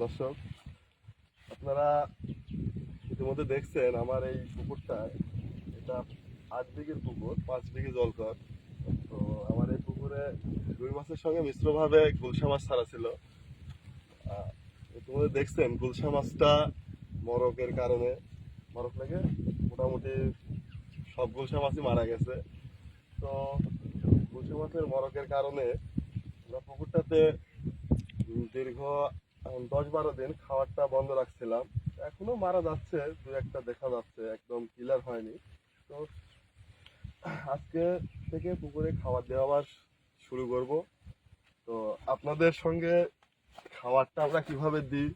দর্শক, আপনারা ইতিমধ্যে দেখছেন আমার এই পুকুরটায়, এটা 8 বিঘের পুকুর, 5 বিঘে জলকর। তো আমার এই পুকুরে রুই মাছের সঙ্গে মিশ্রভাবে গুলশা মাছ ছাড়া ছিল। ইতিমধ্যে দেখছেন গুলশা মাছটা মরকের কারণে, মরক লেগে মোটামুটি সব গুলশা মাছই মারা গেছে। তো গুলশা মাছের মরকের কারণে আমরা পুকুরটাতে দীর্ঘ 10-12 দিন খাবারটা বন্ধ রাখছিলাম। এখনো মারা যাচ্ছে, দু একটা দেখা যাচ্ছে, একদম ক্লিয়ার হয়নি। তো আজকে থেকে পুকুরে খাবার দেওয়া আবার শুরু করব। তো আপনাদের সঙ্গে খাবারটা আমরা কিভাবে দিই,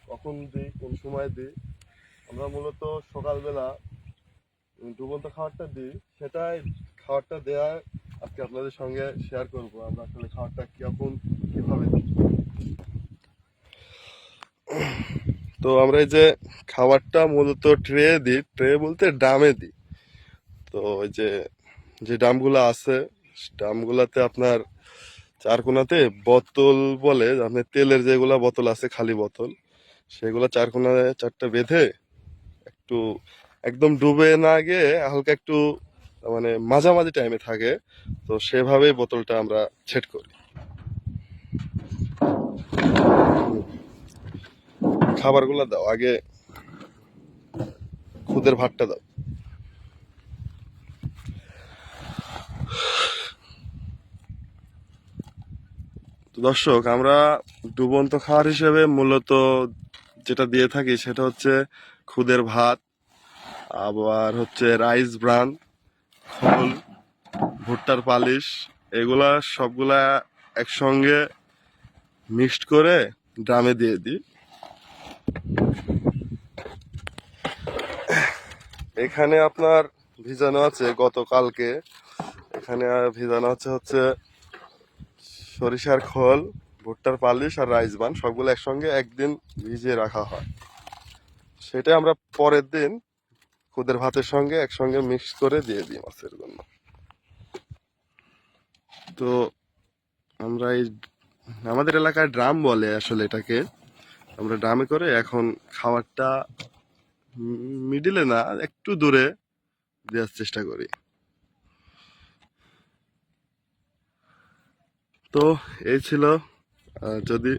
কখন দিই, কোন সময় দিই, আমরা মূলত সকালবেলা ডুবন্ত খাবারটা দিই, সেটাই খাবারটা দেওয়া আজকে আপনাদের সঙ্গে শেয়ার করব। আমরা আসলে খাবারটা কিভাবে দিই। তো আমরা এই যে খাবারটা মূলত ট্রে দিই, ট্রে বলতে ড্রামে দিই। তো ওই যে যে ড্রামগুলো আছে, ড্রামগুলাতে আপনার চার কোনাতে বোতল বলে, আপনার তেলের যেগুলা বোতল আছে, খালি বোতল, সেগুলো চার কোনায় চারটা বেঁধে একটু একদম ডুবে না গিয়ে হালকা একটু মানে মাঝামাঝি টাইমে থাকে, তো সেভাবেই বোতলটা আমরা সেট করি। খাবারগুলো দাও আগে, খুদের ভাতটা দাও। তো দর্শক, আমরা ডুবন্ত খাবার হিসেবে মূলত যেটা দিয়ে থাকি সেটা হচ্ছে খুদের ভাত, আবার হচ্ছে রাইস ব্রান, খোল, ভুট্টার পালিশ, এগুলা সবগুলা একসঙ্গে মিক্সড করে ড্রামে দিয়ে দিই। এখানে আপনার ভিজানো আছে গতকালকে, এখানে ভিজানো হচ্ছে সরিষার খোল, ভুট্টার পালিশ আর রাইস ব্রান, সবগুলো একসঙ্গে একদিন ভিজিয়ে রাখা হয়। সেটা আমরা পরের দিন খুদের ভাতের সঙ্গে একসঙ্গে মিক্স করে দিয়ে দিই মাছের জন্য। তো আমরা এই আমাদের এলাকায় ড্রাম বলে আসলে এটাকে, আমরা ড্রামে করে এখন খাবারটা মিডিলে না, একটু দূরে দেওয়ার চেষ্টা করি। তো এই ছিল। যদি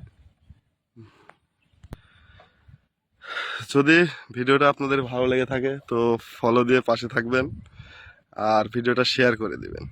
যদি ভিডিওটা আপনাদের ভালো লেগে থাকে তো ফলো দিয়ে পাশে থাকবেন আর ভিডিওটা শেয়ার করে দিবেন।